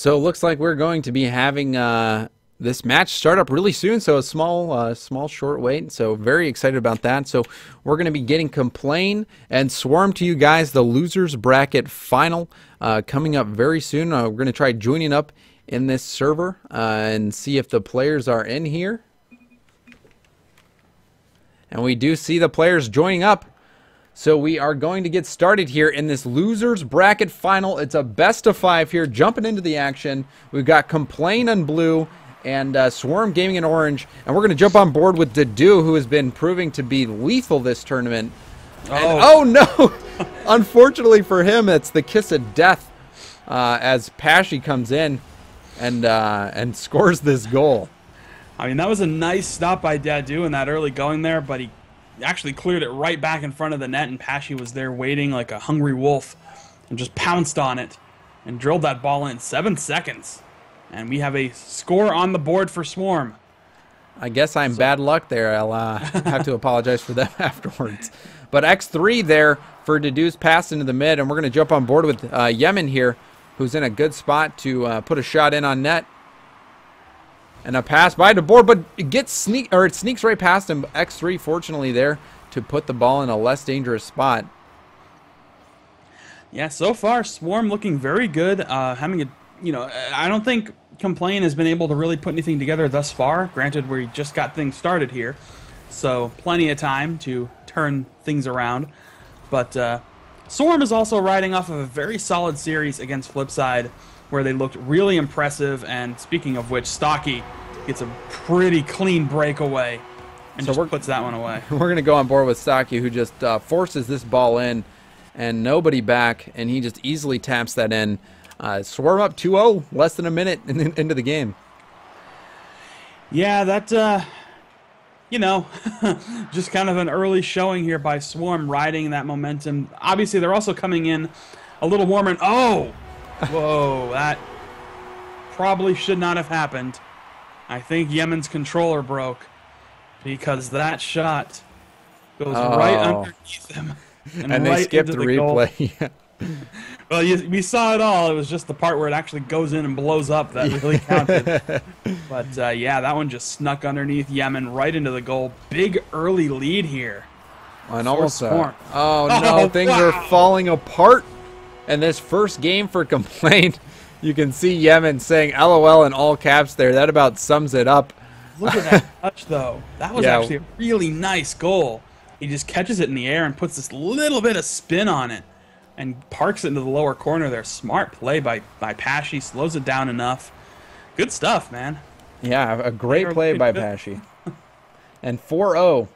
So it looks like we're going to be having this match start up really soon. So a small short wait. So very excited about that. So we're going to be getting Complain and Swarm to you guys. The losers bracket final coming up very soon. We're going to try joining up in this server and see if the players are in here. And we do see the players joining up. So we are going to get started here in this losers bracket final. It's a best of 5 here, jumping into the action. We've got Complain in blue and Swarm Gaming in orange. And we're going to jump on board with Dedu, who has been proving to be lethal this tournament. Oh no! Unfortunately for him, it's the kiss of death as Pashy comes in and scores this goal. I mean, that was a nice stop by Dedu in that early going there, but he actually cleared it right back in front of the net, and Pashy was there waiting like a hungry wolf and just pounced on it and drilled that ball in 7 seconds. And we have a score on the board for Swarm. I guess I'm bad luck there. I'll have to apologize for that afterwards. But X3 there for Dedu's pass into the mid, and we're going to jump on board with Yemen here, who's in a good spot to put a shot in on net. And a pass by the board, but it sneaks right past him. X3 fortunately there to put the ball in a less dangerous spot. Yeah, so far Swarm looking very good. I don't think Complain has been able to really put anything together thus far. Granted, we just got things started here, so plenty of time to turn things around. But Swarm is also riding off of a very solid series against Flipside, where they looked really impressive. And speaking of which, Stocky gets a pretty clean breakaway and just puts that one away. We're going to go on board with Stocky, who just forces this ball in and nobody back, and he just easily taps that in. Swarm up 2-0, less than a minute into the game. Yeah, that, just kind of an early showing here by Swarm, riding that momentum. Obviously, they're also coming in a little warmer. And oh! Whoa, that probably should not have happened. I think Yemen's controller broke because that shot goes right underneath them. And they skipped the replay. Well, we saw it all. It was just the part where it actually goes in and blows up that really counted. But, yeah, that one just snuck underneath Yemen right into the goal. Big early lead here. And almost things are falling apart. And this first game for Complaint, you can see Yemen saying LOL in all caps there. That about sums it up. Look at that touch, though. That was actually a really nice goal. He just catches it in the air and puts this little bit of spin on it and parks it into the lower corner there. Smart play by Pashy. Slows it down enough. Good stuff, man. Yeah, a great play by Pashy. And 4-0.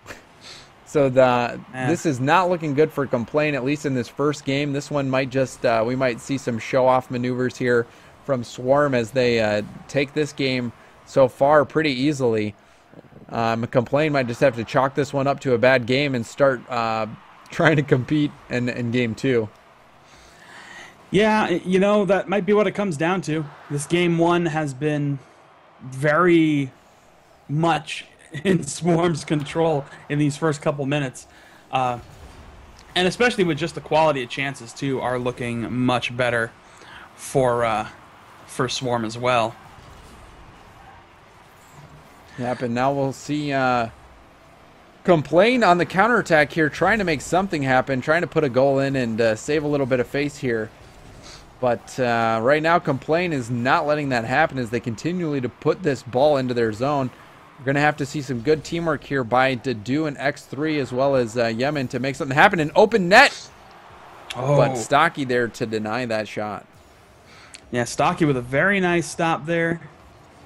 So this is not looking good for Complain, at least in this first game. This one might just, we might see some show-off maneuvers here from Swarm as they take this game so far pretty easily. Complain might just have to chalk this one up to a bad game and start trying to compete in game 2. Yeah, that might be what it comes down to. This game 1 has been very much in Swarm's control in these first couple minutes. And especially with just the quality of chances, too, are looking much better for Swarm as well. Yep, and now we'll see Complain on the counterattack here, trying to make something happen, trying to put a goal in and save a little bit of face here. But right now, Complain is not letting that happen as they continually to put this ball into their zone. We're going to have to see some good teamwork here by Dedu and X3 as well as Yemen to make something happen. An open net! But Stocky there to deny that shot. Yeah, Stocky with a very nice stop there.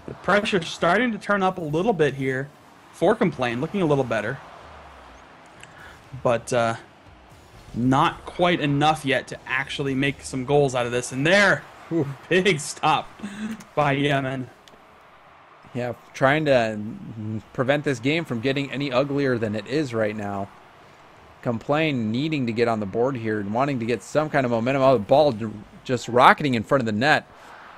The pressure's starting to turn up a little bit here for Complain, looking a little better. But not quite enough yet to actually make some goals out of this. And there, big stop by Yemen. Yeah, trying to prevent this game from getting any uglier than it is right now. Complain needing to get on the board here and wanting to get some kind of momentum. Oh, the ball just rocketing in front of the net,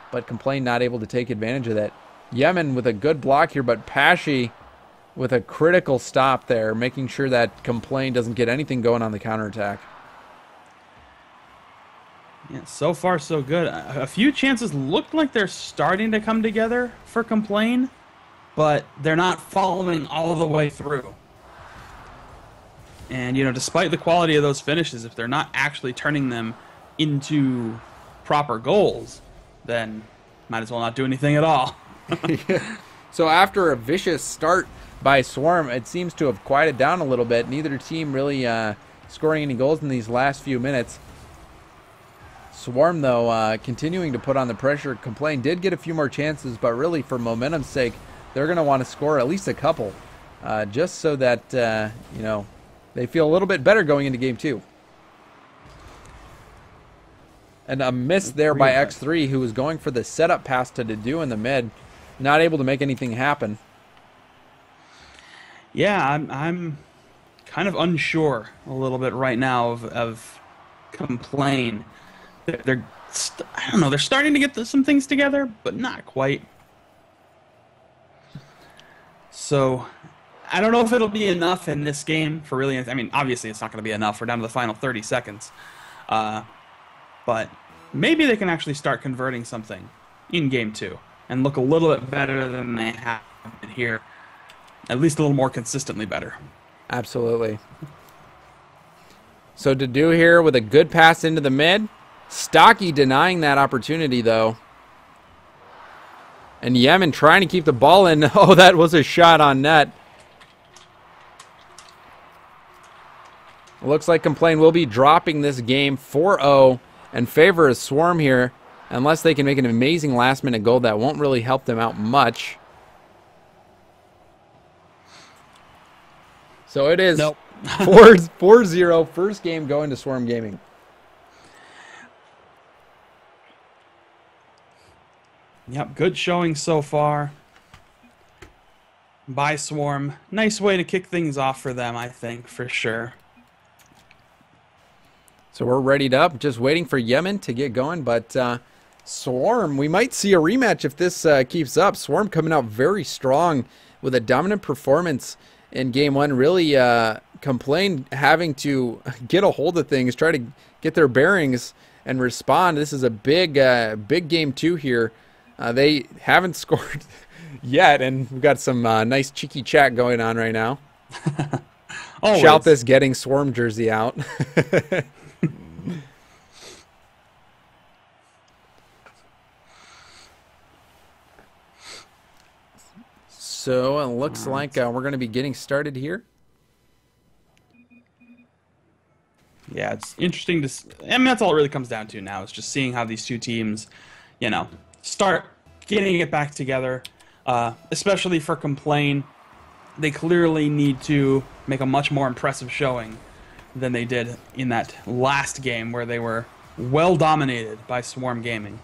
but Complain not able to take advantage of that. Yemen with a good block here, but Pashy with a critical stop there, making sure that Complain doesn't get anything going on the counterattack. Yeah, so far so good. A few chances look like they're starting to come together for Complain, but they're not following all the way through. And, you know, despite the quality of those finishes, if they're not actually turning them into proper goals, then might as well not do anything at all. So after a vicious start by Swarm, it seems to have quieted down a little bit. Neither team really scoring any goals in these last few minutes. Swarm, though, continuing to put on the pressure. Complain did get a few more chances, but really for momentum's sake, they're going to want to score at least a couple, just so that, you know, they feel a little bit better going into game 2. And a miss there by X3, who was going for the setup pass to Dedu in the mid. Not able to make anything happen. Yeah, I'm kind of unsure a little bit right now of Complain. I don't know, they're starting to get some things together, but not quite. So I don't know if it'll be enough in this game for really. I mean, obviously it's not going to be enough. We're down to the final 30 seconds. But maybe they can actually start converting something in game 2 and look a little bit better than they have here. At least a little more consistently better. Absolutely. So Dedu here with a good pass into the mid. Stocky denying that opportunity, though. And Yemen trying to keep the ball in. Oh, that was a shot on net. Looks like Complain will be dropping this game 4-0 and favor a Swarm here. Unless they can make an amazing last-minute goal, that won't really help them out much. So it is 4-0, first game going to Swarm Gaming. Yep, good showing so far by Swarm. Nice way to kick things off for them, I think, for sure. So we're readied up, just waiting for Yemen to get going, but Swarm, we might see a rematch if this keeps up. Swarm coming out very strong with a dominant performance in game 1. Really Complain having to get a hold of things, try to get their bearings and respond. This is a big game 2 here. They haven't scored yet, and we've got some nice cheeky chat going on right now. Shout this getting Swarm jersey out. So it looks like we're going to be getting started here. Yeah, it's interesting to. I mean, that's all it really comes down to now. Is just seeing how these two teams, you know, start getting it back together. Especially for Complain, they clearly need to make a much more impressive showing than they did in that last game where they were well dominated by Swarm Gaming.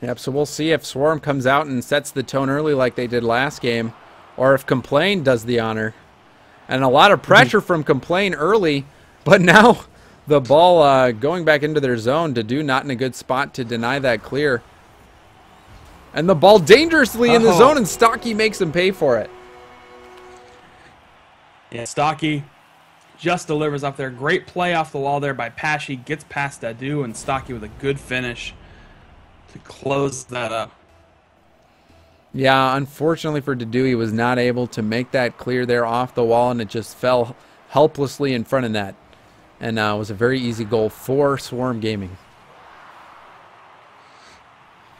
Yep, so we'll see if Swarm comes out and sets the tone early like they did last game, or if Complain does the honor. And a lot of pressure from Complain early, but now the ball going back into their zone. Dedu not in a good spot to deny that clear. And the ball dangerously in the zone, and Stocky makes him pay for it. Yeah, Stocky just delivers up there. Great play off the wall there by Pashy. Gets past Dedu, and Stocky with a good finish to close that up. Yeah, unfortunately for Dedu, he was not able to make that clear there off the wall, and it just fell helplessly in front of net. And it was a very easy goal for Swarm Gaming.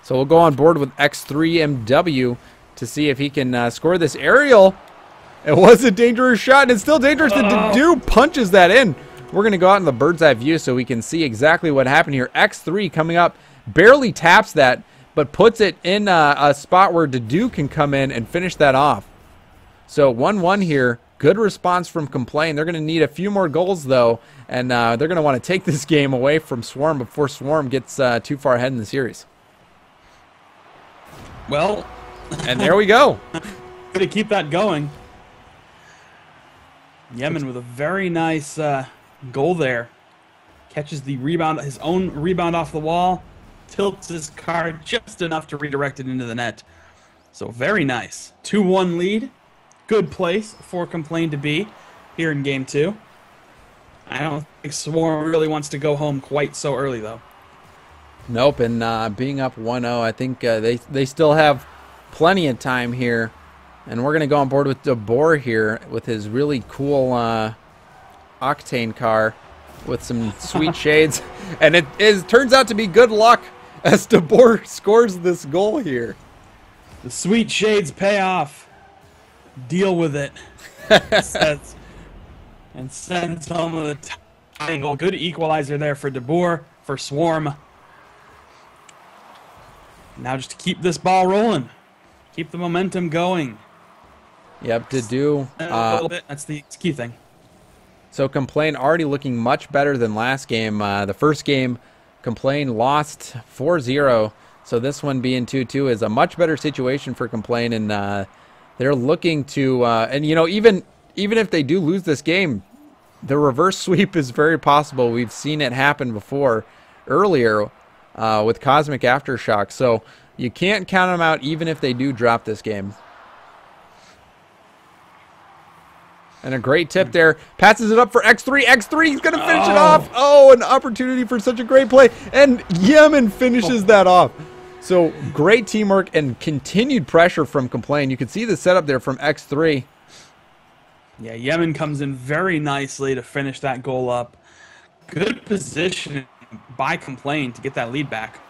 So we'll go on board with X3MW to see if he can score this aerial. It was a dangerous shot, and it's still dangerous. Dedu punches that in. We're going to go out in the bird's eye view so we can see exactly what happened here. X3 coming up, barely taps that, but puts it in a spot where Dedu can come in and finish that off. So 1-1 here. Good response from Complain. They're going to need a few more goals, though, and they're going to want to take this game away from Swarm before Swarm gets too far ahead in the series. Well, and there we go. Going to keep that going. Yemen with a very nice goal there. Catches the rebound, his own rebound off the wall. Tilts his card just enough to redirect it into the net. So very nice. 2-1 lead. Good place for Complain to be here in game 2. I don't think Swarm really wants to go home quite so early, though. Nope, and being up 1-0, I think they still have plenty of time here. And we're going to go on board with DeBoer here with his really cool Octane car with some sweet shades. And it turns out to be good luck as DeBoer scores this goal here. The sweet shades pay off. Deal with it. And sends home with a tying goal. Good equalizer there for DeBoer, for Swarm. Now just to keep this ball rolling. Keep the momentum going. Yep, to do. A little bit. That's the key thing. So Complain already looking much better than last game. The first game, Complain lost 4-0. So this one being 2-2 is a much better situation for Complain, and they're looking to. And you know, even if they do lose this game, the reverse sweep is very possible. We've seen it happen before, earlier, with Cosmic Aftershock. So you can't count them out, even if they do drop this game. And a great tip there. Passes it up for X3. X3, he's going to finish it off. Oh, an opportunity for such a great play. And Yemen finishes that off. So great teamwork and continued pressure from Complain. You can see the setup there from X3. Yeah, Yemen comes in very nicely to finish that goal up. Good position by Complain to get that lead back.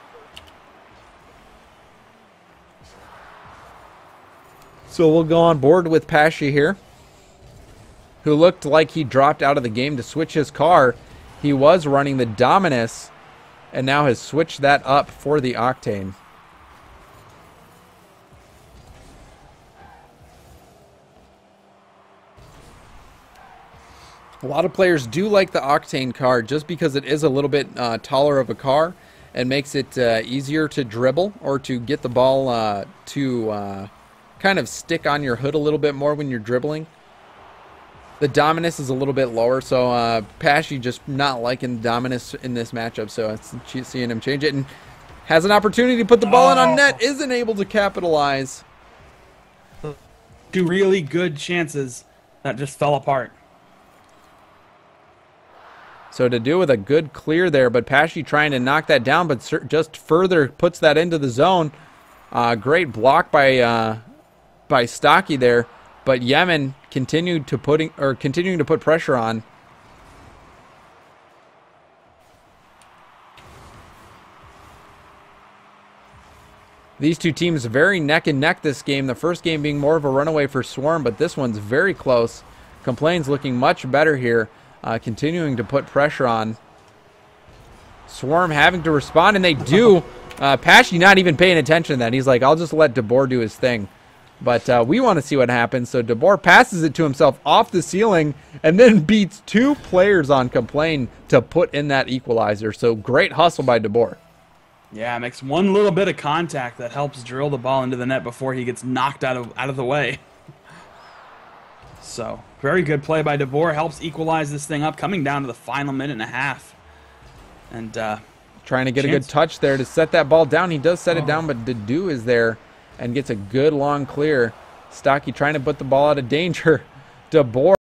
So we'll go on board with Pasha here, who looked like he dropped out of the game to switch his car. He was running the Dominus and now has switched that up for the Octane. A lot of players do like the Octane car just because it is a little bit taller of a car and makes it easier to dribble or to get the ball to kind of stick on your hood a little bit more when you're dribbling. The Dominus is a little bit lower, so Pashy just not liking Dominus in this matchup, so it's seeing him change it and has an opportunity to put the ball in on net, isn't able to capitalize. Two really good chances that just fell apart. So to do with a good clear there, but Pashy trying to knock that down, but just further puts that into the zone. Great block by Stocky there, but Yemen continuing to put pressure on. These two teams very neck and neck this game. The first game being more of a runaway for Swarm, but this one's very close. Complain's looking much better here. Continuing to put pressure on. Swarm having to respond, and they do. Pashy not even paying attention to that. He's like, I'll just let DeBoer do his thing. But we want to see what happens. So DeBoer passes it to himself off the ceiling and then beats two players on Complain to put in that equalizer. So great hustle by DeBoer. Yeah, makes one little bit of contact that helps drill the ball into the net before he gets knocked out of the way. So, very good play by DeBoer. Helps equalize this thing up, coming down to the final minute and a half. And trying to get a good touch there to set that ball down. He does set it down, but Dedu is there and gets a good long clear. Stocky trying to put the ball out of danger. DeBoer